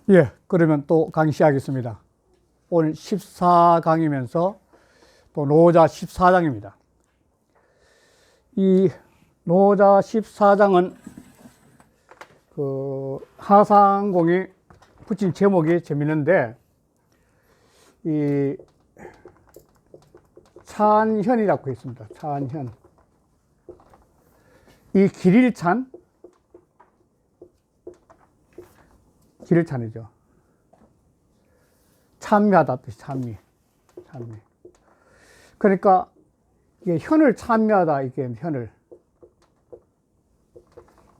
예, 그러면 또 강의 시작하겠습니다. 오늘 14강이면서 또 노자 14장입니다. 이 노자 14장은 그 하상공이 붙인 제목이 재밌는데, 이 찬현이라고 있습니다. 찬현. 이 길일찬이죠. 찬미하다 뜻이 찬미. 그러니까 이게 현을 찬미하다, 이게 현을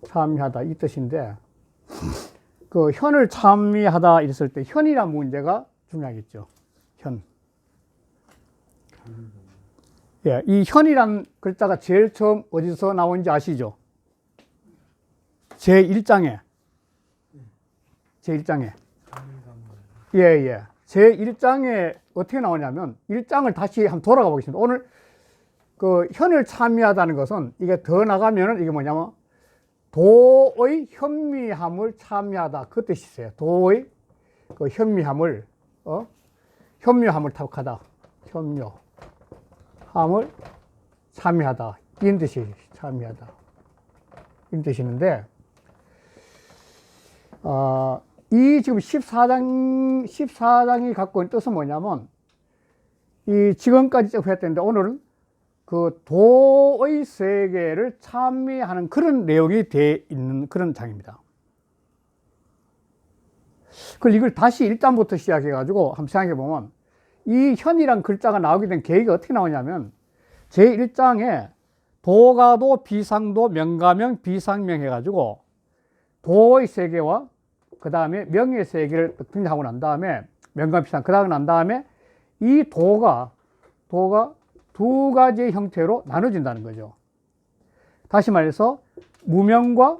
찬미하다 이 뜻인데, 그 현을 찬미하다 이랬을 때 현이란 문제가 중요하겠죠. 현. 예, 이 현이란 글자가 제일 처음 어디서 나온지 아시죠? 제1장에. 예. 제1장에 어떻게 나오냐면, 1장을 다시 한번 돌아가 보겠습니다. 오늘 그 현을 찬미하다는 것은 이게 더 나가면은 이게 뭐냐면, 도의 현미함을 찬미하다. 그 뜻이 있어요. 도의 그 현미함을, 현묘함을 탁하다. 현묘함을 찬미하다. 이런 뜻이 찬미하다. 이런 뜻이 있는데, 이 지금 14장이 갖고 있는 뜻은 뭐냐면, 이 지금까지 쭉 했는데 오늘은 그 도의 세계를 찬미하는 그런 내용이 되어 있는 그런 장입니다. 그걸 이걸 다시 1장부터 시작해가지고 한번 생각해 보면, 이 현이란 글자가 나오게 된 계기가 어떻게 나오냐면, 제1장에 도가도, 비상도, 명가명, 비상명 해가지고 도의 세계와 그 다음에 명의 세계를 등장하고 난 다음에 명가, 비상, 그 다음에 난 다음에 이 도가 두 가지의 형태로 나눠진다는 거죠. 다시 말해서 무명과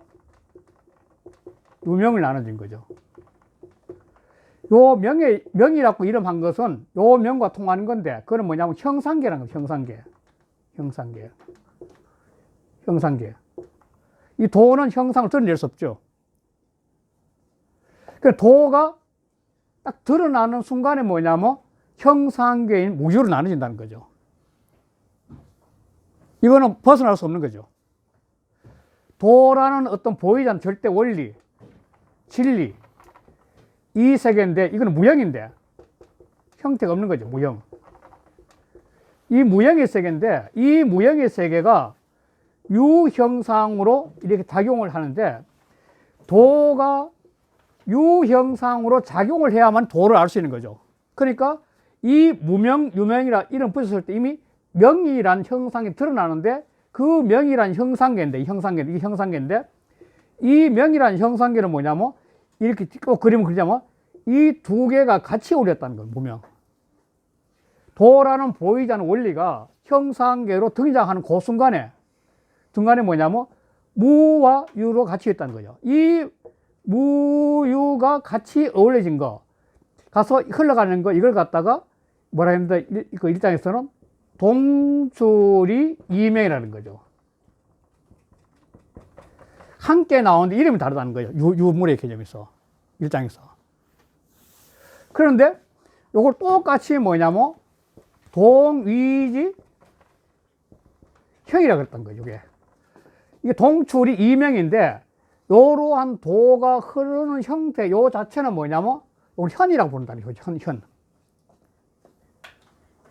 유명을 나눠진 거죠. 요 명이라고 이름한 것은 요 명과 통하는 건데, 그건 뭐냐면 형상계라는 거죠. 형상계. 이 도는 형상을 드러낼 수 없죠. 그 도가 딱 드러나는 순간에 뭐냐면 형상계인 무유로 나눠진다는 거죠. 이거는 벗어날 수 없는 거죠. 도라는 어떤 보이지 않는 절대 원리, 진리, 이 세계인데, 이거는 무형인데 형태가 없는 거죠. 무형. 이 무형의 세계인데, 이 무형의 세계가 유형상으로 이렇게 작용을 하는데, 도가 유형상으로 작용을 해야만 도를 알 수 있는 거죠. 그러니까 이 무명, 유명이라 이름 붙였을 때 이미 명이란 형상이 드러나는데, 그 명이란 형상계인데, 이게 형상계인데, 이 명이란 형상계는 뭐냐면, 이렇게 꼭 그림을 그리자면 이 두 개가 같이 어울렸다는 거예요. 무명. 도라는 보이지 않는 원리가 형상계로 등장하는 그 순간에 뭐냐면 무와 유로 같이 있다는 거죠. 이 무유가 같이 어울려진 거, 가서 흘러가는 거, 이걸 갖다가 뭐라 했는데, 그 일장에서는 동줄이 이명이라는 거죠. 함께 나오는데 이름이 다르다는 거예요. 유물의 개념에서, 일장에서. 그런데 요걸 똑같이 뭐냐면 동위지 형이라고 그랬던 거예요. 이게 동출이 이명인데, 요러한 도가 흐르는 형태, 요 자체는 뭐냐면 이걸 현이라고 부른다는 거죠. 현.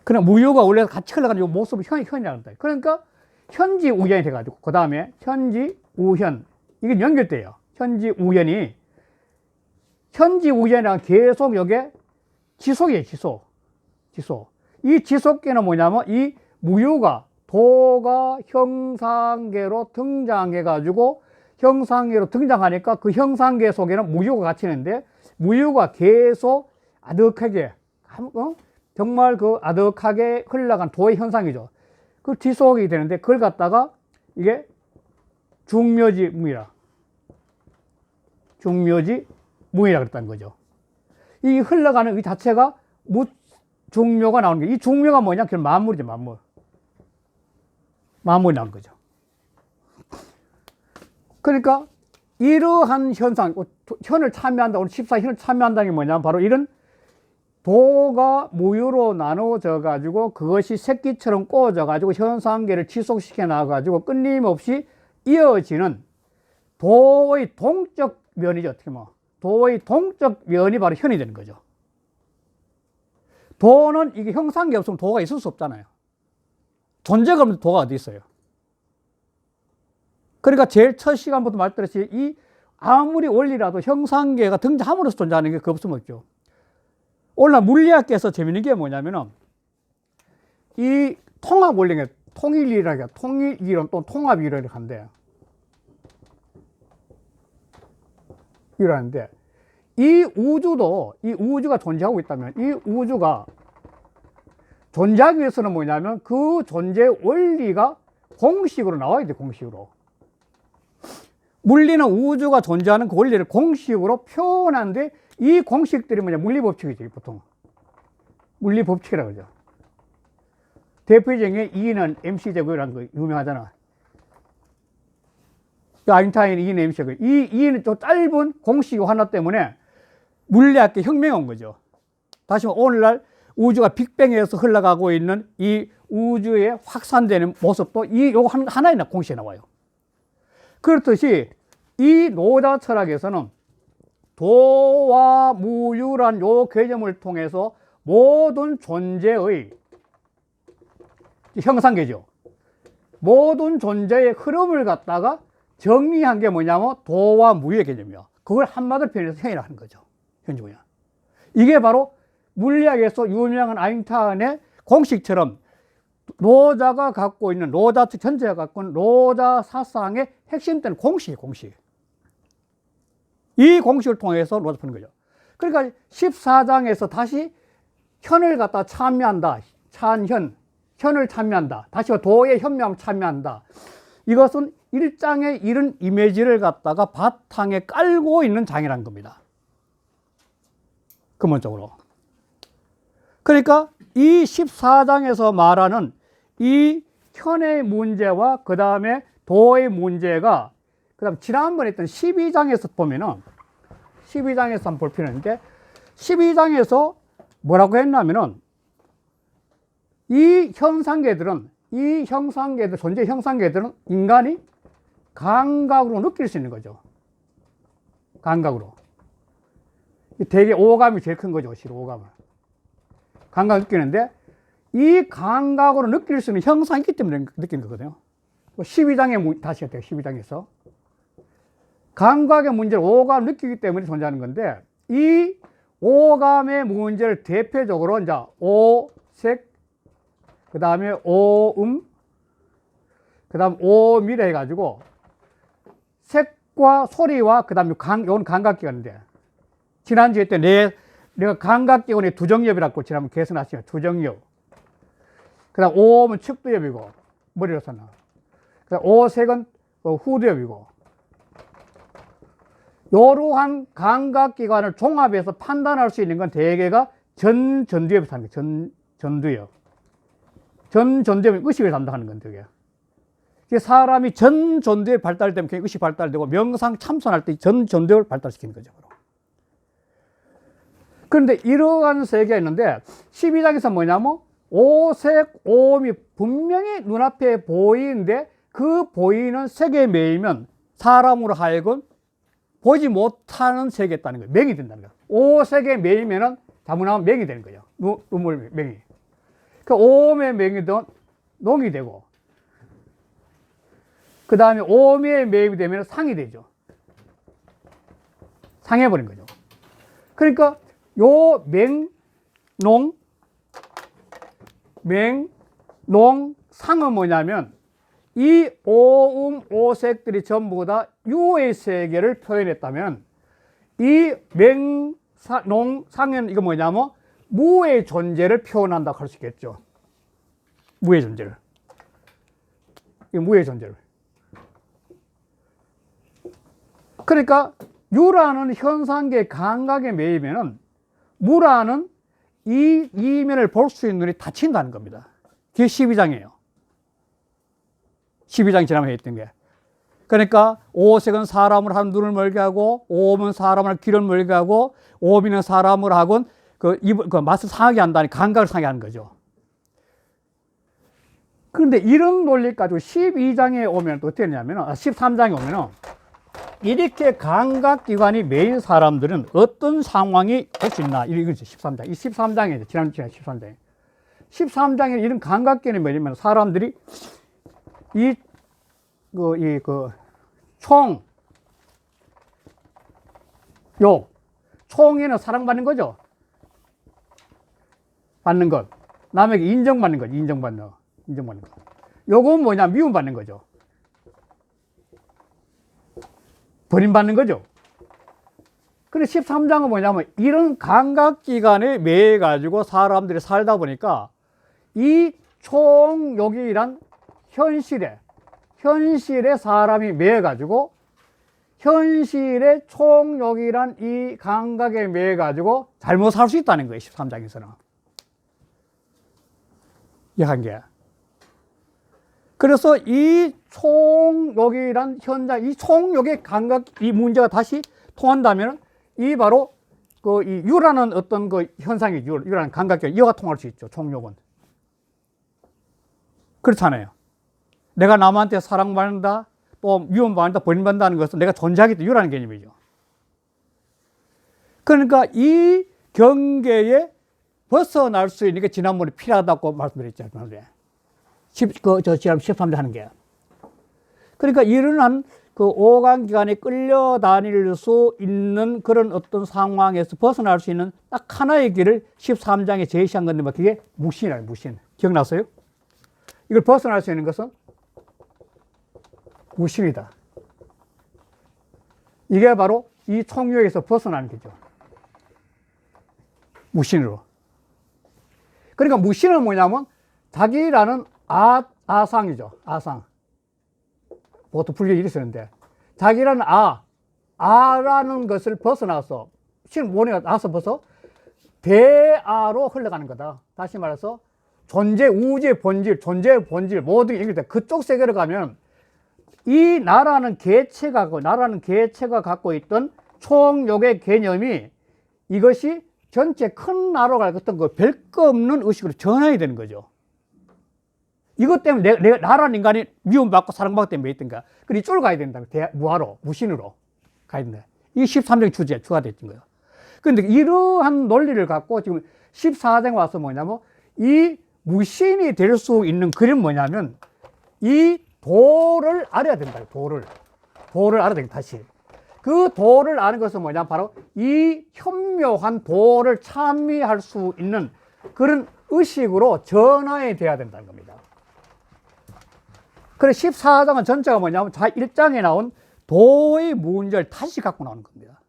그냥 무효가 원래 같이 흘러가는 요 모습을 현이라고 한다. 그러니까 현지 우현이 돼가지고, 그 다음에 현지 우현, 이게 연결돼요. 현지 우현이랑 계속 요게 지속이에요. 지속. 이 지속계는 뭐냐면, 이 무효가 도가 형상계로 등장해가지고, 형상계로 등장하니까 그 형상계 속에는 무효가 같이 있는데, 무효가 계속 아득하게, 정말 그 아득하게 흘러간 도의 현상이죠. 그 지속이 되는데, 그걸 갖다가 이게 중묘지무이라 그랬다는 거죠. 이 흘러가는 이 자체가 중묘가 나오는 거예요. 이 중묘가 뭐냐? 그건 만물이죠. 만물이 나온 거죠. 그러니까 이러한 현상, 현을 참여한다, 오늘 14현을 참여한다는 게 뭐냐면 바로 이런 도가 무유로 나누어져 가지고 그것이 새끼처럼 꼬어져 가지고 현상계를 지속시켜 나가 가지고 끊임없이 이어지는 도의 동적 면이죠. 어떻게 뭐 도의 동적 면이 바로 현이 되는 거죠. 도는 이게 형상계 없으면 도가 있을 수 없잖아요. 존재가 없는 도가 어디 있어요? 그러니까 제일 첫 시간부터 말했듯이 이 아무리 원리라도 형상계가 등장함으로써 존재하는 게 그 없으면 없죠. 오늘 물리학계에서 재밌는 게 뭐냐면은 이 통합 원리가 통일이라고 해요. 통일이론 또 통합이론을 한대. 이러는데 이 우주가 존재하고 있다면 이 우주가 존재하기 위해서는 뭐냐면 그 존재의 원리가 공식으로 나와야 돼. 공식으로. 물리는 우주가 존재하는 그 원리를 공식으로 표현하는데 이 공식들이 뭐냐 물리법칙이죠. 보통 물리법칙이라고 그러죠. 대표적인 게 E는 mc제곱이라는 거 유명하잖아. 아인슈타인 E는 mc제곱. 이 E는 또 짧은 공식 하나 때문에 물리학계 혁명이 온 거죠. 다시 말해 오늘날 우주가 빅뱅에서 흘러가고 있는 이 우주의 확산되는 모습도 요거 하나의 공식이 나와요. 그렇듯이 이 노자 철학에서는 도와 무유란 요 개념을 통해서 모든 존재의 형상계죠. 모든 존재의 흐름을 갖다가 정리한 게 뭐냐면 도와 무유의 개념이야. 그걸 한마디로 표현해서 현이라 하는 거죠. 현주야. 이게 바로 물리학에서 유명한 아인슈타인의 공식처럼 노자가 갖고 있는 노자 전체가 갖고 있는 노자 사상의 핵심되는 공식이에요. 공식. 이 공식을 통해서 노자 푸는 거죠. 그러니까 14장에서 다시 현을 갖다 참여한다. 현을 참여한다. 다시 도의 현명을 참여한다. 이것은 1장에 이런 이미지를 갖다가 바탕에 깔고 있는 장이라는 겁니다. 근본적으로. 그러니까 이 14장에서 말하는 이 현의 문제와 그 다음에 도의 문제가 그 다음 지난번에 했던 12장에서 보면은 12장에서 한번 볼 필요가 있는데 12장에서 뭐라고 했냐면은 이 존재 형상계들은 인간이 감각으로 느낄 수 있는 거죠. 감각으로. 되게 오감이 제일 큰 거죠. 사실 오감을. 감각 느끼는데 이 감각으로 느낄 수 있는 형상이 있기 때문에 느끼는 거거든요. 12장에 다시 할게요. 12장에서. 감각의 문제를 오감을 느끼기 때문에 존재하는 건데 이 오감의 문제를 대표적으로 이제 오색, 그 다음에 오음, 그 다음 오미래 해가지고 색과 소리와 그 다음에 이건 감각기관인데 지난주에 때 내가 감각기관의 두정엽이라고 지난번 개선하시면 두정엽. 그 다음 오음은 측두엽이고 머리로서는. 그 다음 오색은 후두엽이고. 이러한 감각기관을 종합해서 판단할 수 있는 건 대개가 전두엽에서 하는 거예요. 전두엽. 전두엽이 의식을 담당하는 건데, 그게. 사람이 전두엽 발달되면 그냥 의식 발달되고 명상 참선할 때 전두엽을 발달시키는 거죠. 그런데 이러한 세계가 있는데 12장에서 뭐냐면 오색, 오음이 분명히 눈앞에 보이는데 그 보이는 세계에 매이면 사람으로 하여금 보지 못하는 세계에 있다는 거예요. 맹이 된다는 거예요. 오색에 매이면은 다문화면 맹이 되는 거예요. 눈물 맹이. 그 오음에 매이면 농이 되고, 그 다음에 오미에 매입이 되면 상이 되죠. 상해버린 거죠. 그러니까 요 상은 뭐냐면 이 오음, 오색들이 전부 다 유의 세계를 표현했다면 이 상은 이거 뭐냐면 무의 존재를 표현한다고 할 수 있겠죠. 무의 존재를. 이 무의 존재를. 그러니까 유라는 현상계 감각에 매이면은 무라는 이 이면을 볼 수 있는 눈이 닫힌다는 겁니다. 그게 12장이에요. 12장 지난번에 했던 게. 그러니까 오색은 사람을 한 눈을 멀게 하고, 오음은 사람을 귀를 멀게 하고, 오비는 사람을 하곤 그 맛을 상하게 한다니 감각을 상하게 하는 거죠. 그런데 이런 논리 가지고 12장에 오면 또 어떻게 되냐면, 13장에 오면은 이렇게 감각기관이 매인 사람들은 어떤 상황이 올 수 있나, 이거죠. 13장. 이 13장에, 지난 13장에. 13장에 이런 감각기관이 뭐냐면 사람들이 총에는 사랑받는 거죠. 받는 것. 남에게 인정받는 것. 인정받는 것. 요건 뭐냐? 미움받는 거죠. 버림받는 거죠. 근데 13장은 뭐냐면 이런 감각기관에 매여 가지고 사람들이 살다 보니까 이 총욕이란 현실에 사람이 매여 가지고 현실의 총욕이란 이 감각에 매여 가지고 잘못 살 수 있다는 거예요. 13장에서는. 이 한계. 그래서 이 총욕이란 현장, 이 총욕의 감각, 이 문제가 다시 통한다면 이 바로 이 유라는 어떤 그 현상이죠. 유라는 감각이 이와 통할 수 있죠. 총욕은. 그렇잖아요. 내가 남한테 사랑받는다, 또 미움받는다, 버림받는다는 것은 내가 존재하기 때문에 유라는 개념이죠. 그러니까 이 경계에 벗어날 수 있는 게 지난번에 필요하다고 말씀드렸죠. 지난 13절 하는 게. 그러니까 이런 그 오감기관에 끌려다닐 수 있는 그런 어떤 상황에서 벗어날 수 있는 딱 하나의 길을 13장에 제시한 건데, 그게 무신이라요, 무신. 기억나세요? 이걸 벗어날 수 있는 것은 무신이다. 이게 바로 이 총욕에서 벗어나는 거죠. 무신으로. 그러니까 무신은 뭐냐면 자기라는 아상이죠. 아상. 보통 불교에 이렇게 쓰는데, 자기라는 아라는 것을 벗어나서, 신 원에 나서 벗어 대아로 흘러가는 거다. 다시 말해서 존재, 우주의 본질, 존재의 본질, 모든 게 연결돼. 그쪽 세계로 가면 이 나라는 개체가 갖고 있던 총욕의 개념이 이것이 전체 큰 나라로 갈 어떤 그 별 거 없는 의식으로 전환이 되는 거죠. 이것 때문에 내가 나라는 인간이 미움받고 사랑받기 때문에 있던가. 그리고 이쪽으로 가야 된다. 무아로, 무신으로 가야 된다. 이게 13장 주가 됐던 거예요. 그런데 이러한 논리를 갖고 지금 14장에 와서 뭐냐면 이 무신이 될 수 있는 그림 뭐냐면 이 도를 알아야 된다. 도를 알아야 된다. 다시. 그 도를 아는 것은 뭐냐? 바로 이 현묘한 도를 참미할 수 있는 그런 의식으로 전환이 돼야 된다는 겁니다. 그래서 14장은 전체가 뭐냐면 1장에 나온 도의 문제를 다시 갖고 나오는 겁니다.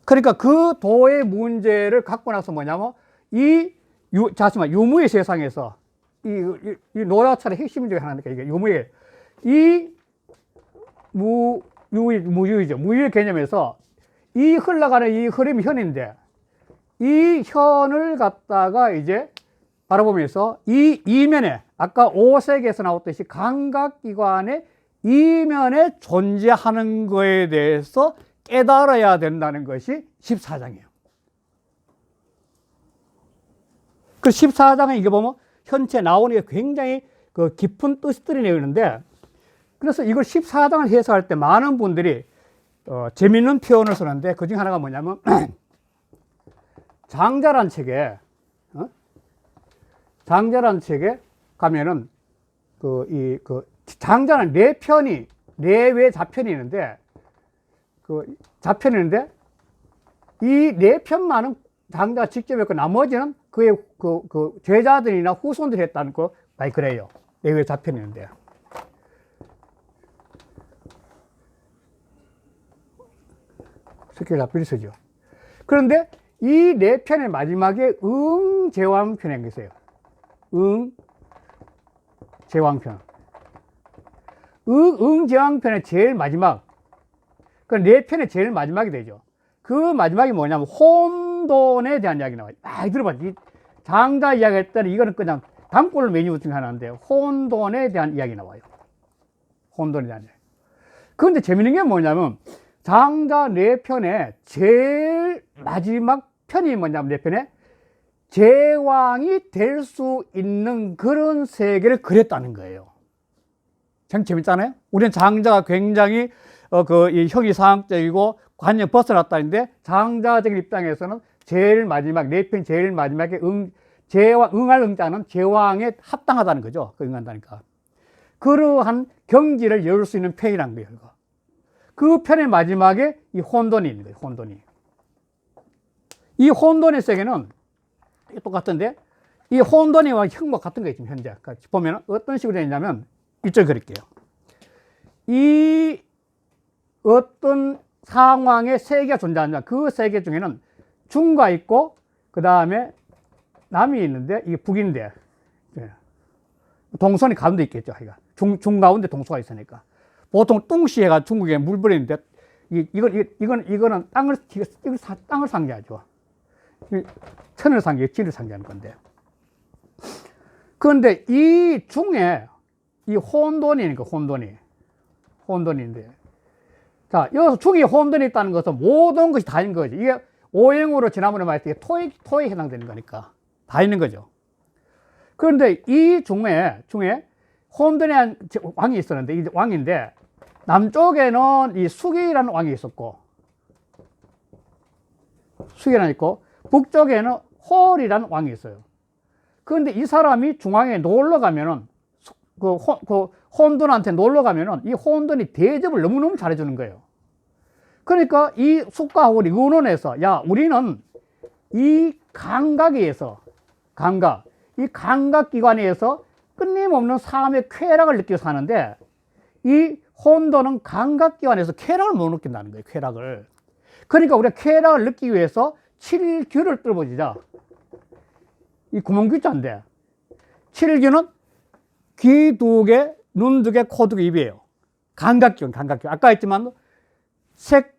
그러니까 그 도의 문제를 갖고 나서 뭐냐면 유무의 세상에서 이 노라차의 핵심 중에 하나니까 이게 유무의 무유이죠. 무유의 개념에서 이 흘러가는 이 흐름이 현인데 이 현을 갖다가 이제 바라보면서 이 이면에 아까 오색에서 나왔듯이 감각기관의 이면에 존재하는 거에 대해서 깨달아야 된다는 것이 14장이에요. 그 14장에 이게 보면 현체 나오는 게 굉장히 그 깊은 뜻들이 내리는데, 그래서 이걸 14장을 해석할 때 많은 분들이 재밌는 표현을 쓰는데 그 중에 하나가 뭐냐면 장자란 책에 가면은 장자는 네 회 자편이 있는데 이 네 편만은 장자가 직접 했고 나머지는 그의 제자들이나 후손들이 했다는 거 많이 그래요. 네 회 자편이 있는데. 스킬 자편이 쓰죠. 그런데 이 네 편의 마지막에 응제왕편이 있어요. 응제왕편. 응제왕편의 제일 마지막, 그 네 편의 제일 마지막이 되죠. 그 마지막이 뭐냐면 혼돈에 대한 이야기 나와요. 많이 들어봤지. 장자 이야기 했더니 이거는 그냥 단골 메뉴 중에 하나인데 혼돈에 대한 이야기 나와요. 혼돈이라는. 그런데 재밌는 게 뭐냐면 장자 4편의 제일 마지막 편이 뭐냐면 4편에 제왕이 될 수 있는 그런 세계를 그렸다는 거예요. 참 재밌잖아요. 우리는 장자가 굉장히 이 형이상학적이고 관념 벗어났다는데 장자적인 입장에서는 제일 마지막 4편 제일 마지막에 응할 응자는 제왕에 합당하다는 거죠. 응한다니까. 그러한 경지를 열 수 있는 편이란 거예요. 그 편의 마지막에 이 혼돈이 있는 거예요. 혼돈이. 이 혼돈의 세계는 똑같은데 이 혼돈이와 형목 같은 거예요. 지금 현재 보면 어떤 식으로 되냐면 이쪽 그릴게요. 이 어떤 상황의 세계가 존재하냐, 그 세계 중에는 중가 있고 그 다음에 남이 있는데 이게 북인데 동선이 가운데 있겠죠. 중 가운데 동서가 있으니까 보통 뚱시해가 중국에 물버리는데 이거는 땅을 상징하죠. 천을 상징해, 지를 상징하는 건데. 그런데 이 중에 이 혼돈이니까 혼돈인데. 자, 여기서 중에 혼돈이 있다는 것은 모든 것이 다 있는 거지. 이게 오행으로 지난번에 말했듯이 토에 해당되는 거니까 다 있는 거죠. 그런데 이 중에 혼돈의 왕이 있었는데, 이 왕인데, 남쪽에는 이 숙이라는 왕이 있었고, 북쪽에는 홀이라는 왕이 있어요. 그런데 이 사람이 중앙에 놀러 가면은, 혼돈한테 놀러 가면은, 이 혼돈이 대접을 너무너무 잘해주는 거예요. 그러니까 이 숙과 홀이 의논해서, 야, 우리는 이 이 감각기관에서 끊임없는 삶의 쾌락을 느끼고 사는데, 이 혼돈은 감각기관에서 쾌락을 못 느낀다는 거예요. 쾌락을. 그러니까 우리가 쾌락을 느끼기 위해서 7규를 뚫어보자. 이 구멍규자인데 7규는 귀 2개, 눈 2개, 코 2개, 입이에요. 감각기관. 아까 했지만 색,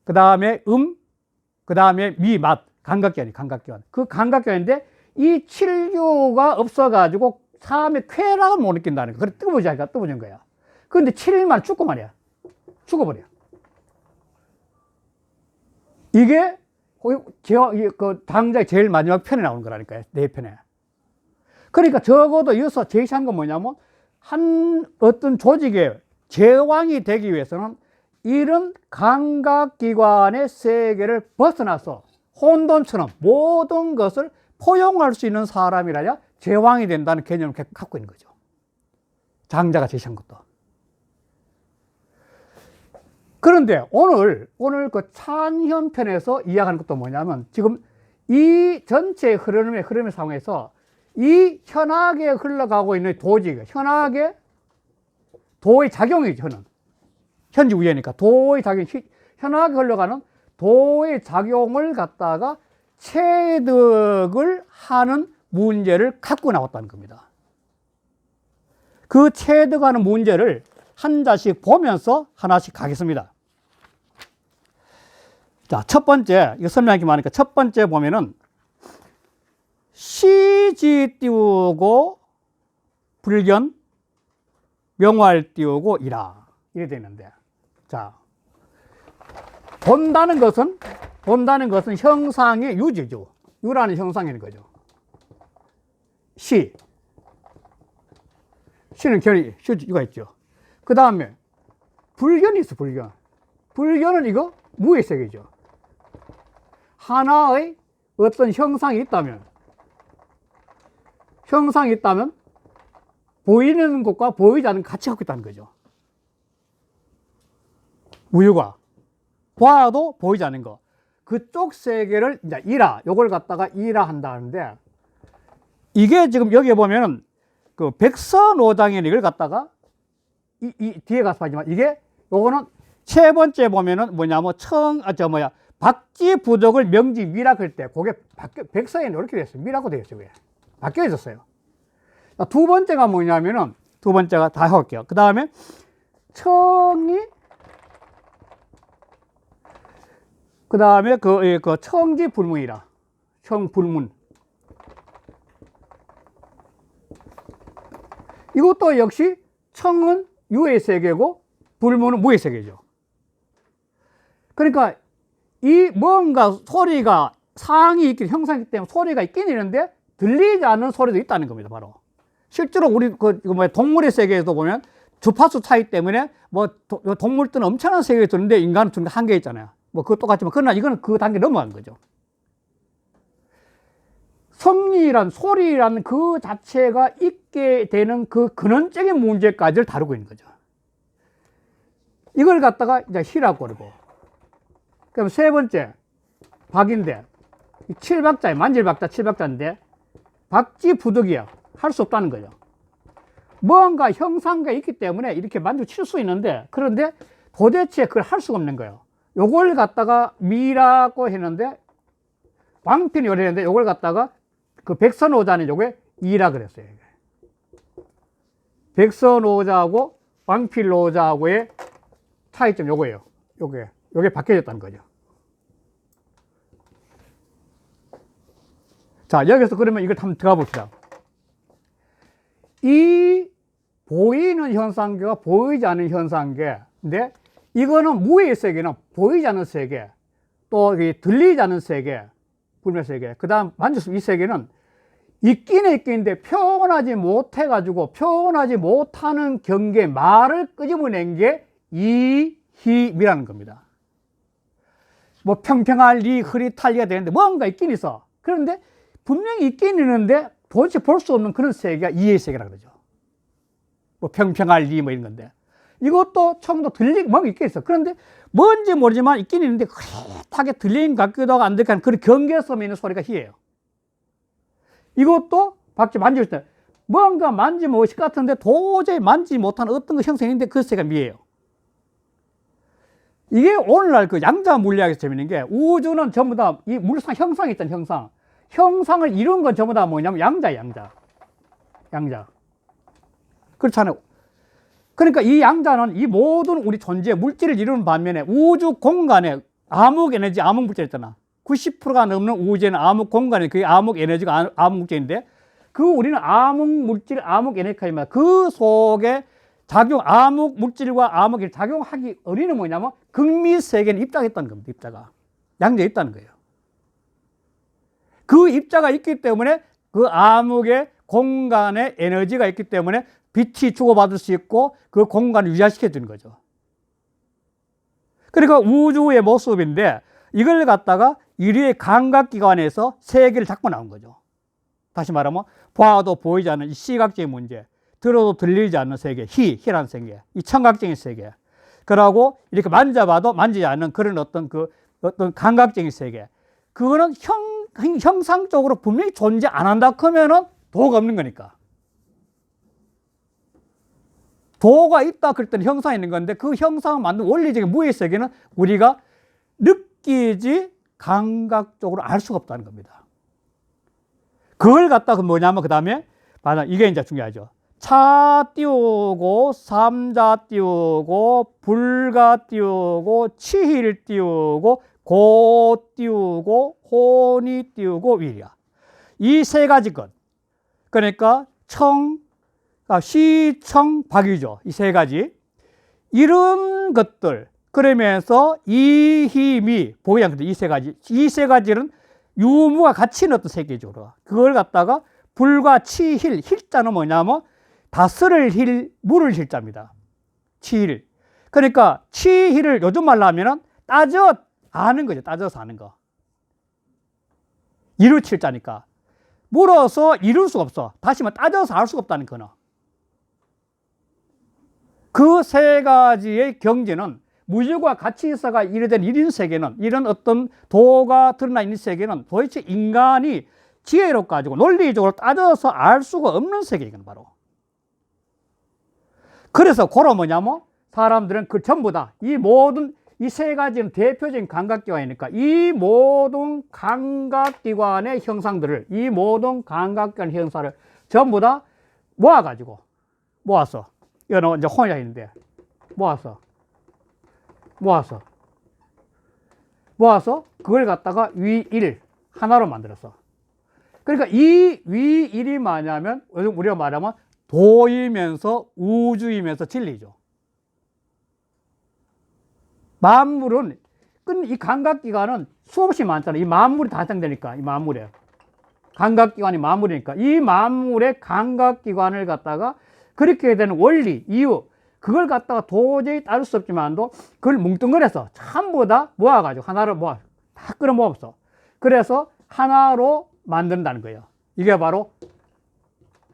그 다음에 그 다음에 미, 맛. 감각기관. 그 감각기관인데 이 7규가 없어가지고 삶의 쾌락을 못 느낀다는 거야. 그래 떠보자니까 거야. 그런데 7일만 죽고 말이야. 죽어버려. 이게 그 당장의 제일 마지막 편에 나오는 거라니까요. 4편에. 그러니까 적어도 여기서 제시한 건 뭐냐면 어떤 조직의 제왕이 되기 위해서는 이런 감각기관의 세계를 벗어나서 혼돈처럼 모든 것을 포용할 수 있는 사람이라야 제왕이 된다는 개념을 갖고 있는 거죠. 장자가 제시한 것도. 그런데 오늘 그 찬현편에서 이야기하는 것도 뭐냐면 지금 이 전체 흐름의 상황에서 이 현학에 흘러가고 있는 현학의 도의 작용이죠. 현지 우예니까 도의 작용, 현학에 흘러가는 도의 작용을 갖다가 체득을 하는 문제를 갖고 나왔다는 겁니다. 그 체득하는 문제를 한 자씩 보면서 하나씩 가겠습니다. 자, 첫 번째, 이거 설명하기 많으니까 첫 번째 보면은 시지 띄우고 불견, 명활 띄우고 이라. 이렇게 되는데. 자, 본다는 것은 형상의 유지죠. 유라는 형상인 거죠. 시는 유가 있죠. 그 다음에 불견이 있어. 불견은 이거 무의 세계죠. 하나의 어떤 형상이 있다면 보이는 것과 보이지 않는 것 같이 갖고 있다는 거죠. 무유가 봐도 보이지 않는 거, 그쪽 세계를 이제 요걸 갖다가 이라 한다는데, 이게 지금 여기에 보면은 그 백서노장의 이걸 갖다가 이 뒤에 가서 하지만 요거는 세 번째 보면은 뭐냐면 박지 부족을 명지 미라고 할 때 그게 백서에는 이렇게 됐어요. 미라고 되어 있어요. 바뀌어 있었어요. 두 번째가 뭐냐면은 두 번째가 다 해볼게요. 그 다음에 청이 그 다음에 그 청지 불문이라. 청불문. 이것도 역시 청은 유의 세계고 불무는 무의 세계죠. 그러니까 이 뭔가 소리가 상이 있기, 형상이 있기 때문에 소리가 있긴 있는데 들리지 않는 소리도 있다는 겁니다, 바로. 실제로 우리 동물의 세계에도 보면 주파수 차이 때문에 동물들은 엄청난 세계에 드는데 인간은 좀 한계 있잖아요. 그거 똑같지만, 그러나 이거는 그 단계 넘어간 거죠. 성리란, 소리라는 그 자체가 있게 되는 그 근원적인 문제까지를 다루고 있는 거죠. 이걸 갖다가 이제 희라고 그러고. 그럼 세 번째, 박인데, 칠박자에, 만질박자 칠박자인데, 박지 부득이야. 할 수 없다는 거죠. 뭔가 형상가 있기 때문에 이렇게 만지고 칠 수 있는데, 그런데 도대체 그걸 할 수가 없는 거예요. 요걸 갖다가 미라고 했는데, 왕필이 요랬는데, 요걸 갖다가 그 백선오자는 요게 이라 그랬어요. 백선오자하고 왕필오자하고의 차이점 요거예요. 요게 바뀌어졌다는 거죠. 자, 여기서 그러면 이걸 한번 들어가 봅시다. 이 보이는 현상계와 보이지 않는 현상계인데, 이거는 무의 세계는 보이지 않는 세계, 또 들리지 않는 세계, 불멸 세계, 그 다음 만질 이 세계는 있기는 있긴데 표현하지 못해가지고 표현하지 못하는 경계, 말을 끄집어낸 게 이힘이라는 겁니다. 평평할 리, 흐릿할리가 되는데 뭔가 있긴 있어. 그런데 분명히 있긴 있는데 도대체 볼 수 없는 그런 세계가 이의 세계라고 그러죠. 평평할 리 이런 건데, 이것도 처음부터 들리고 뭔가 있긴 있어. 그런데 뭔지 모르지만 있긴 있는데 흐릿하게 들리는 것 같기도 하고 안 들리는 것 그런 경계성에 있는 소리가 희예요. 이것도 박지 만질 때 뭔가 만지면 의식 같은데 도저히 만지지 못하는 어떤 거 형성인데 그 세계가 미예요. 이게 오늘날 그 양자 물리학에서 재밌는 게, 우주는 전부 다 이 물상 형상이 있잖아요. 형상을 이룬 건 전부 다 뭐냐면 양자. 그렇잖아요. 그러니까 이 양자는 이 모든 우리 존재 물질을 이루는 반면에 우주 공간에 암흑 에너지, 암흑 물질 있잖아. 90%가 넘는 우주에는 암흑 공간에, 그게 암흑 에너지가 암흑 물질인데, 그 우리는 암흑 물질, 암흑 에너지가 그 속에 암흑 물질과 암흑이 작용하기 어린은 뭐냐면 극미 세계는 입자했다는 겁니다. 입자가 양자에 있다는 거예요. 그 입자가 있기 때문에 그 암흑의 공간에 에너지가 있기 때문에 빛이 주고받을 수 있고 그 공간을 유지시켜 주는 거죠. 그러니까 우주의 모습인데, 이걸 갖다가 인류의 감각기관에서 세계를 잡고 나온 거죠. 다시 말하면 봐도 보이지 않는 이 시각적인 문제, 들어도 들리지 않는 세계, 희라는 세계, 이 청각적인 세계, 그러고 이렇게 만져봐도 만지지 않는 그런 어떤 감각적인 세계, 그거는 형상적으로 분명히 존재 안 한다 그러면은 도가 없는 거니까. 도가 있다 그럴 때는 형상이 있는 건데, 그 형상을 만든 원리적인 무의 세계는 우리가 느끼지 감각적으로 알 수가 없다는 겁니다. 그걸 갖다가 뭐냐면 그 다음에 이게 이제 중요하죠. 차 띄우고 삼자 띄우고 불가 띄우고 치힐 띄우고 고 띄우고 혼이 띄우고 위야. 이 세 가지 것. 그러니까 시청 박이죠. 이 세 가지. 이런 것들. 그러면서 이 힘이 보이는 것들, 이 세 가지. 이 세 가지는 유무가 같이 있는 어떤 세계죠. 그걸 갖다가 불과 치힐, 힐자는 뭐냐면 다스를 힐, 물을 힐자입니다. 치힐. 그러니까 치힐을 요즘 말로 하면은 따져 아는 거죠. 따져서 아는 거. 이룰 칠자니까. 물어서 이룰 수가 없어. 다시 말해 따져서 알 수가 없다는 거는. 그 세 가지의 경지는 무질과 같이 있어가 이르된 이런 세계는, 이런 어떤 도가 드러나 있는 세계는 도대체 인간이 지혜로 가지고 논리적으로 따져서 알 수가 없는 세계이건 바로. 그래서 고로 뭐냐면 사람들은 그 전부 다 이 모든 이 세 가지는 대표적인 감각기관이니까 이 모든 감각기관의 형상들을, 이 모든 감각기관 형상을 전부 다 모아서 이거는 이제 혼자 있는데 모아서 그걸 갖다가 위일 하나로 만들었어. 그러니까 이 위일이 뭐냐면 우리가 말하면 도이면서 우주이면서 진리죠. 만물은 이 감각기관은 수없이 많잖아요. 이 만물이 다 해당되니까, 이 만물에. 감각기관이 만물이니까. 이 만물의 감각기관을 갖다가 그렇게 되는 원리, 이유, 그걸 갖다가 도저히 따를 수 없지만도 그걸 뭉뚱그려서 전부 다 모아가지고 하나로 다 끌어 모았어. 그래서 하나로 만든다는 거예요. 이게 바로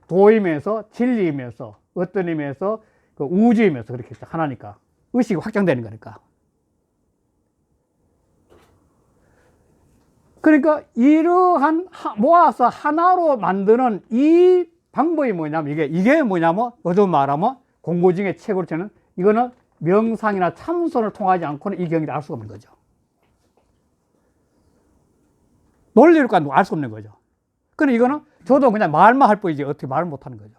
도임에서 진리임에서 어떤 의미에서 그 우주임에서 그렇게 하나니까 의식이 확장되는 거니까. 그러니까 이러한 모아서 하나로 만드는 이 방법이 뭐냐면 이게 뭐냐면 요즘 말하면 공부 중에 책으로 치는 이거는 명상이나 참선을 통하지 않고는 이 경기를 알 수가 없는 거죠. 논리를 알 수 없는 거죠. 그러니까 이거는 저도 그냥 말만 할 뿐이지 어떻게 말을 못 하는 거죠.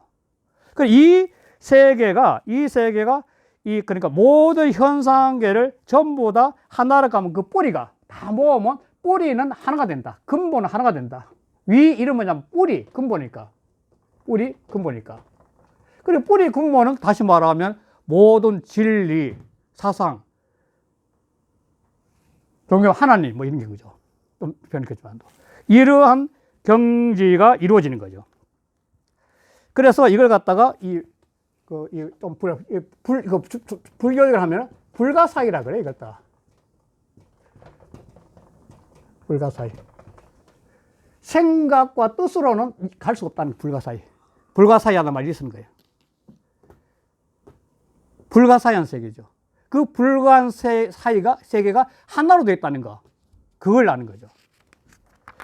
그러니까 이 세계가 그러니까 모든 현상계를 전부 다 하나로 가면 그 뿌리가 다 모으면 뿌리는 하나가 된다. 근본은 하나가 된다. 위 이름 뭐냐면 뿌리, 근본이니까. 뿌리, 근본이니까. 그리고 뿌리, 근본은 다시 말하면 모든 진리, 사상, 종교, 하나님 뭐 이런 게 그죠. 좀 변했겠지만도. 이러한 경지가 이루어지는 거죠. 그래서 이걸 갖다가 불교를 하면 불가사의라 그래, 이걸 갖다가. 불가사의. 생각과 뜻으로는 갈 수 없다는 불가사의. 불가사의하다는 말이 쓰는 거예요. 불가사의한 세계죠. 그 불가한 세계가 하나로 되어 있다는 거. 그걸 아는 거죠.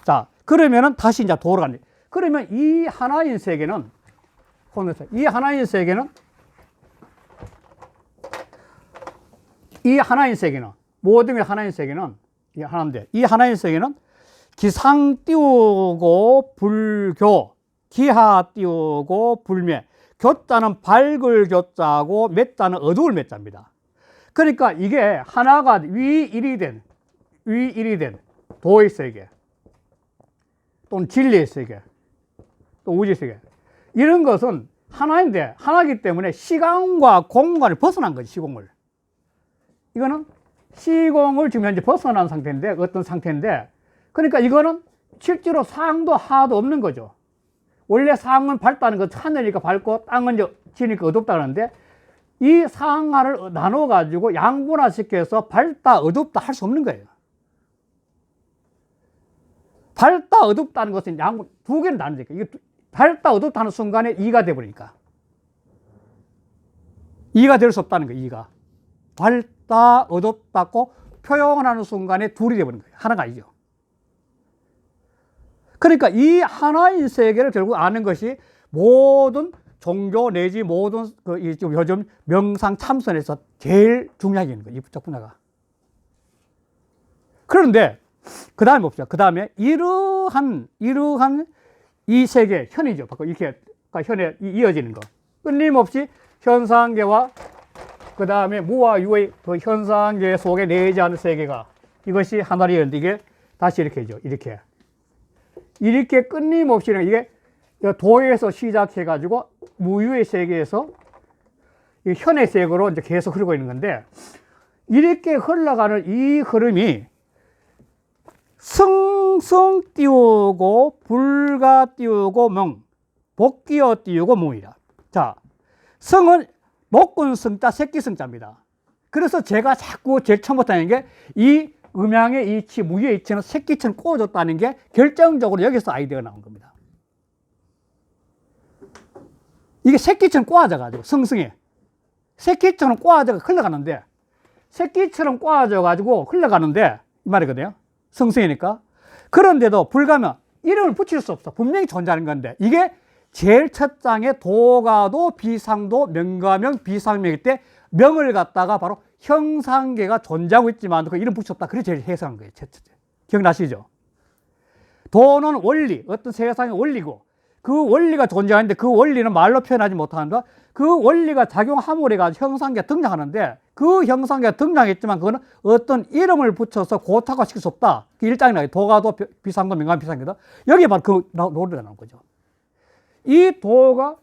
자, 그러면은 다시 이제 돌아가네. 그러면 이 하나인 세계는 이 하나인 세계는 모든 게 하나인 세계는 이 하나인데 이 하나인 세계는 기상 띄우고 불교, 기하 띄우고 불매. 교자는 밝을 교자고 매자는 어두울 매자입니다. 그러니까 이게 하나가 위일이 된 도의 세계 또는 진리의 세계 또 우주의 세계 이런 것은 하나인데 하나이기 때문에 시간과 공간을 벗어난 거지. 시공을 이거는 시공을 지금 현재 벗어난 상태인데 어떤 상태인데 그러니까 이거는 실제로 상도 하도 없는 거죠. 원래 상은 밝다는 건 하늘이니까 밝고 땅은 지니까 어둡다 그러는데 이 상하를 나눠 가지고 양분화시켜서 밝다 어둡다 할 수 없는 거예요. 밝다 어둡다는 것은 양분 두 개는 나누니까 이게 밝다 어둡다 하는 순간에 이가 돼버리니까 이가 될 수 없다는 거예요. 이가 밝다 어둡다고 표현하는 순간에 둘이 돼버리는 거예요. 하나가 아니죠. 그러니까 이 하나인 세계를 결국 아는 것이 모든 종교 내지 모든 요즘 명상 참선에서 제일 중요하게 있는 거예요. 이 부적 분야가. 그런데 그 다음에 봅시다. 그 다음에 이러한 이 세계 현이죠. 이렇게 현에 이어지는 거. 끊임없이 현상계와 그 다음에 무와 유의 그 현상계 속에 내재하는 세계가 이것이 하나이었는데 이게 다시 이렇게죠. 이렇게 끊임없이 이게 도에서 시작해가지고 무유의 세계에서 현의 세계로 이제 계속 흐르고 있는 건데 이렇게 흘러가는 이 흐름이 성성 띄우고 불가 띄우고 명, 복기어 띄우고 무이다. 자, 성은 목군성자, 새끼성자입니다. 그래서 제가 자꾸 제일 처음부터 하는 게 이 음양의 이치, 무유의 이치는 새끼처럼 꼬아줬다는 게 결정적으로 여기서 아이디어가 나온 겁니다. 이게 새끼처럼 꼬아져가지고 성성에 새끼처럼 꼬아져가 흘러가는데 새끼처럼 꼬아져가지고 흘러가는데 이 말이거든요. 성성이니까. 그런데도 불가면 이름을 붙일 수 없어. 분명히 존재하는 건데 이게 제일 첫 장에 도가도 비상도 명가명 비상명일 때 명을 갖다가 바로 형상계가 존재하고 있지만 그 이름 붙였다. 그게 제일 해석한 거예요. 기억나시죠? 도는 원리, 어떤 세상의 원리고 그 원리가 존재하는데 그 원리는 말로 표현하지 못하는데 그 원리가 작용함으로 해가지고 형상계가 등장하는데 그 형상계가 등장했지만 그거는 어떤 이름을 붙여서 고착화시킬 수 없다. 그 일장이 나와요. 도가도 비상도 명가명 비상계다. 여기에 바로 그 논리가 나온 거죠. 이 도가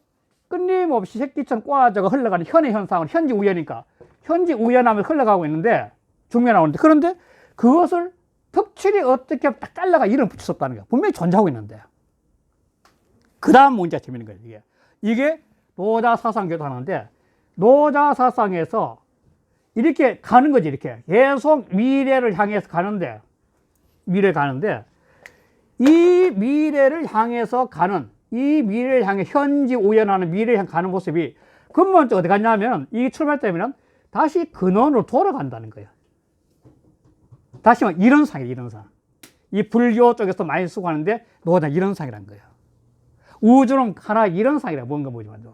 끊임없이 새끼처럼 꼬아져가 흘러가는 현의 현상은 현지 우연이니까 현지 우연하면 흘러가고 있는데 중명이 나오는데, 그런데 그것을 덕칠이 어떻게 딱 잘라가 이름을 붙였었다는 거야. 분명히 존재하고 있는데. 그 다음 문제가 재밌는 거예요. 이게 노자 사상교도 하는데, 노자 사상에서 이렇게 가는 거지, 이렇게. 계속 미래를 향해서 가는데, 이 미래를 향해서 가는, 이 미래를 향해 현지 우연하는 미래를 향해 가는 모습이 근본적으로 어디 갔냐면, 이 출발점에는 다시 근원으로 돌아간다는 거예요. 다시 말해, 이런상이에요, 이런상. 이 불교 쪽에서 많이 쓰고 하는데, 노자 이런상이라는 거예요. 우주는 하나 이런상이라, 뭔가 뭐지만.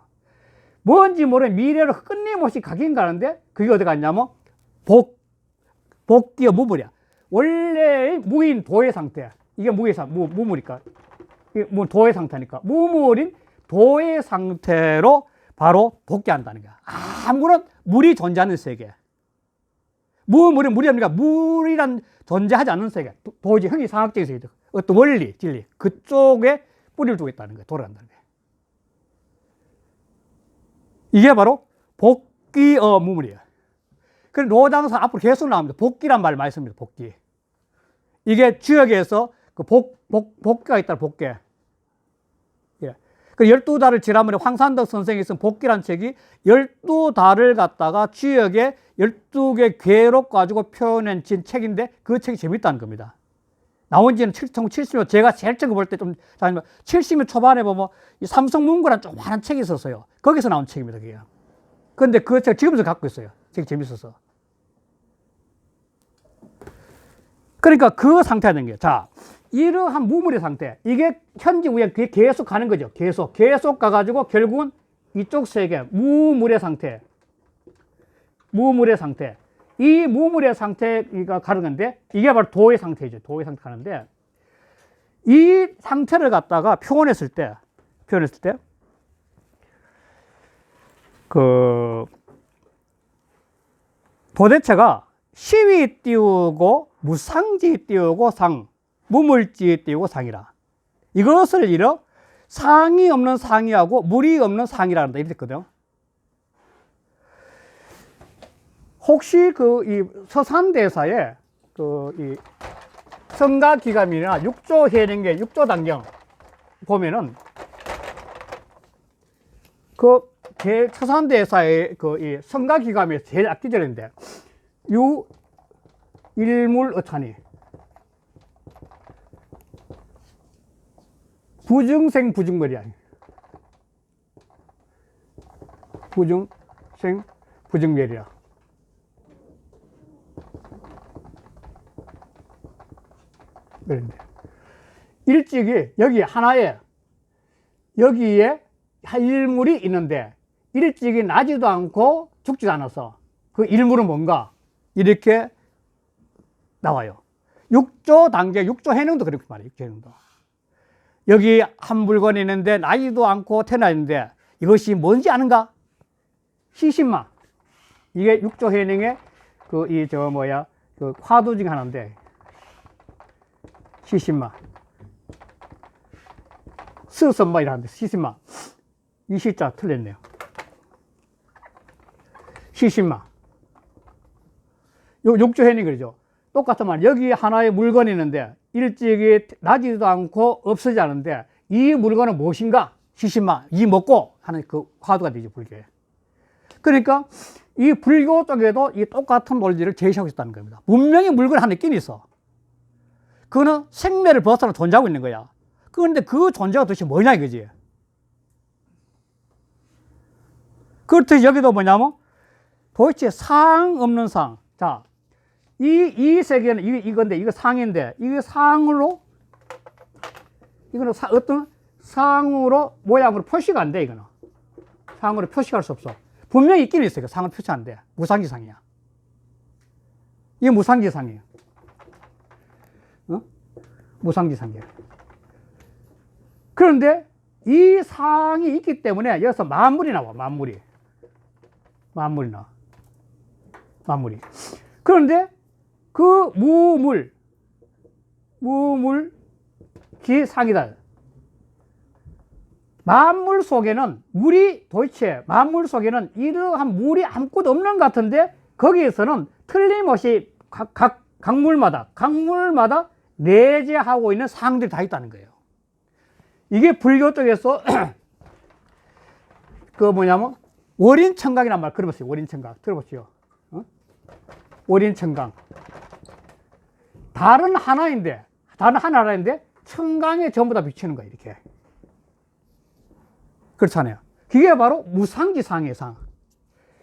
뭔지 모르는 미래로 끊임없이 가긴 가는데, 그게 어디 갔냐면, 복기어 무물이야. 원래의 무인 도의 상태. 이게 무물이니까. 도의 상태니까. 무물인 도의 상태로 바로 복귀한다는 거야. 아무런 물이 존재하는 세계. 무물은 물이 아니라 물이란 존재하지 않는 세계. 도저히 형이상학적인 세계. 어떤 원리, 진리. 그쪽에 뿌리를 두고 있다는 거야. 돌아간다는 거야. 이게 바로 복귀어 무물이에요. 그래서 노장사 앞으로 계속 나옵니다. 복귀란 말을 많이 씁니다. 복귀. 이게 주역에서 그 복귀가 있다, 복귀. 예. 그 12달을 지난번에 황산덕 선생이 쓴 복귀란 책이 12달을 갖다가 주역에 12개 괴로 가지고 표현한 책인데 그 책이 재밌다는 겁니다. 나온 지는 1970년, 제가 제일 처음 볼 때 좀, 70년 초반에 보면 이 삼성문구란 조그마한 책이 있었어요. 거기서 나온 책입니다, 그게. 그런데 그 책 지금도 갖고 있어요. 책이 재밌어서. 그러니까 그 상태가 된 거예요. 자, 이러한 무물의 상태. 이게 현지 우연, 그게 계속 가는 거죠. 계속 가가지고 결국은 이쪽 세계, 무물의 상태. 이 무물의 상태가 가는 건데, 이게 바로 도의 상태죠. 도의 상태 가는데, 이 상태를 갖다가 표현했을 때, 도대체가 시위 띄우고, 무상지 띄우고 상, 무물지 띄우고 상이라. 이것을 이뤄 상이 없는 상이하고 물이 없는 상이라 한다. 이렇게 됐거든요. 혹시 이 서산대사에 이 성가기감이나 육조해령계, 육조단경 보면은 서산대사의 이 성가기감에서 제일 악기절인데, 일물어찬이 부증생 부증멸이야. 부증생 부증멸이야. 그런데 일찍이 여기에 일물이 있는데 일찍이 나지도 않고 죽지도 않아서 그 일물은 뭔가 이렇게 나와요. 육조 단계, 육조 해능도 그렇게 말해요. 육조 해능도. 여기 한 물건이 있는데 나지도 않고 태어나 있는데 이것이 뭔지 아는가? 시신마. 이게 육조 해능의 화두 중 하나인데, 시신마. 스선마 이라는데, 시신마. 이 시자 틀렸네요. 시신마. 육조 해능 그러죠. 똑같은 말. 여기 하나의 물건이 있는데 일찍이 나지도 않고 없어지지 않은데 이 물건은 무엇인가? 시신마. 이 먹고 하는 그 화두가 되죠, 불교에. 그러니까 이 불교 쪽에도 이 똑같은 논리를 제시하고 있다는 겁니다. 분명히 물건 하나 있긴 있어. 그거는 생매를 벗어나 존재하고 있는 거야. 그런데 그 존재가 도대체 뭐냐 이거지. 그렇듯이 여기도 뭐냐면 도대체 상 없는 상. 자, 이 세계는 이건데, 이거 상인데, 이거 상으로, 이거는 어떤 상으로, 모양으로 표시가 안 돼, 이거는. 상으로 표시할 수 없어. 분명히 있긴 있어요. 상을 표시 안 돼. 무상지상이야. 이게 무상지상이에요. 무상지상이에요. 그런데 이 상이 있기 때문에 여기서 만물이 나와, 만물이 나와. 만물이. 그런데 그 무물기상이다. 만물 속에는 이러한 물이 아무것도 없는 것 같은데 거기에서는 틀림없이 각 강물마다 내재하고 있는 상들이 다 있다는 거예요. 이게 불교 쪽에서 그 뭐냐면 월인청강이란 말 들어보세요. 월인청강 들어보세요. 월인청강. 다른 하나인데 청강에 전부 다 비치는 거예요. 이렇게. 그렇잖아요. 그게 바로 무상지상의 상.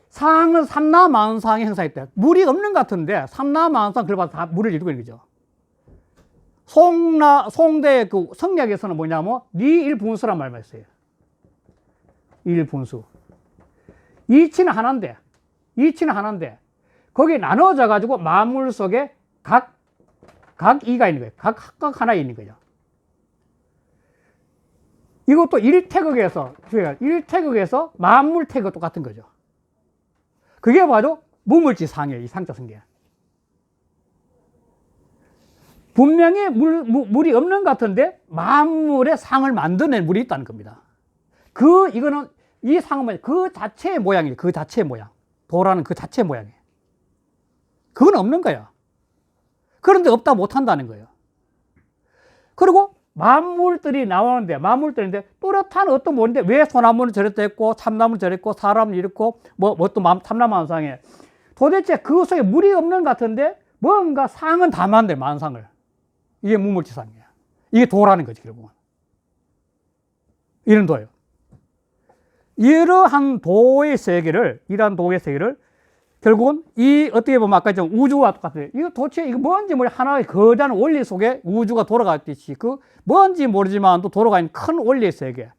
상은 삼라만상의 형상이 때 물이 없는 것 같은데 삼라만상 그걸 봐서 다 물을 이루고 있는 거죠. 송대 그 성략에서는 뭐냐면 니일분수란 말만 있어요. 일분수. 이치는 하나인데 거기에 나눠져 가지고 만물 속에 각 이가 있는 거예요. 각 하나에 있는 거죠. 이것도 일태극에서 만물 태극 똑같은 거죠. 그게 바로 무물지상이에요. 이 상자성계. 분명히 물이 없는 것 같은데 만물의 상을 만들어낸 물이 있다는 겁니다. 이거는 이 상은 그 자체의 모양이에요. 그 자체의 모양. 도라는 그 자체의 모양이에요. 그건 없는 거야. 그런데 없다 못한다는 거예요. 그리고 만물들이 나오는데 또렷한 어떤 뭔데 왜 소나무는 저랬다 했고 참나무는 저랬고 사람은 이렇고 또 참나만상에 도대체 그 속에 물이 없는 것 같은데 뭔가 상은 다 만들 만상을. 이게 무물지상이야. 이게 도라는 거지 결국은. 이런 도예요. 이러한 도의 세계를 결국은 어떻게 보면 아까 좀 우주와 똑같아요. 이거 도대체 이거 뭔지 하나의 거대한 원리 속에 우주가 돌아가듯이 뭔지 모르지만 또 돌아가 있는 큰 원리의 세계.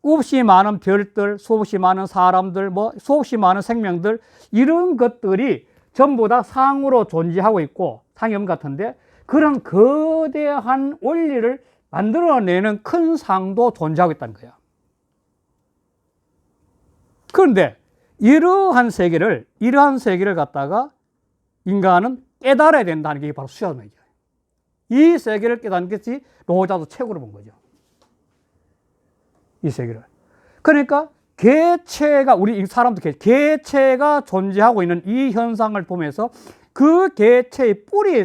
수없이 많은 별들, 수없이 많은 사람들, 수없이 많은 생명들, 이런 것들이 전부 다 상으로 존재하고 있고, 상이 없는 것 같은데, 그런 거대한 원리를 만들어내는 큰 상도 존재하고 있다는 거예요. 그런데, 이러한 세계를 갖다가 인간은 깨달아야 된다는 게 바로 수야론이죠. 이 세계를 깨닫는 것이 노자도 최고로 본 거죠. 이 세계를. 그러니까 개체가 우리 사람도 개체가 존재하고 있는 이 현상을 보면서 그 개체의 뿌리